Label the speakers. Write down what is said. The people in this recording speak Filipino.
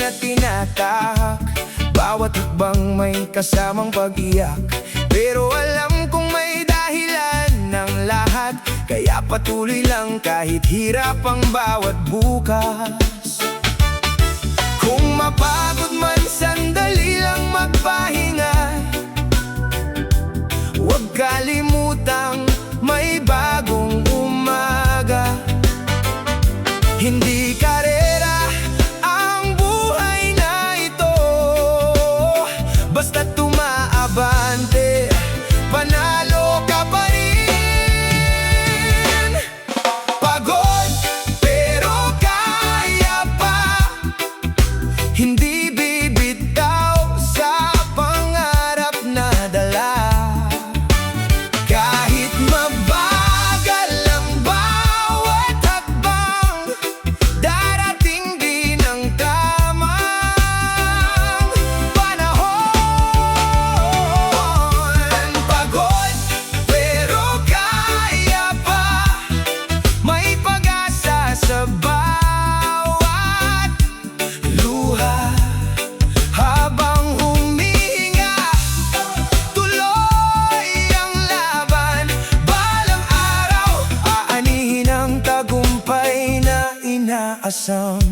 Speaker 1: na tinatahak. Bawat hakbang may kasamang pag-iyak, pero alam kong may dahilan ng lahat. Kaya patuloy lang kahit hirap ang bawat bukas. Kung mapagod man, sandali lang magpahinga. Huwag kalimutang may bagong umaga. Hindi karera ang buhay na ito, basta tumaabante, panalo ka pa rin. Pagod pero kaya pa, hindi bibitaw sa pangarap na dala. Kahit mabagal ang bawat hakbang, darating din ang tamang panahon. Pagod pero kaya pa, may pag-asa sa bawat luha. Habang humihinga, tuloy ang laban. Balang araw, aanihin ang tagumpay na inaasam.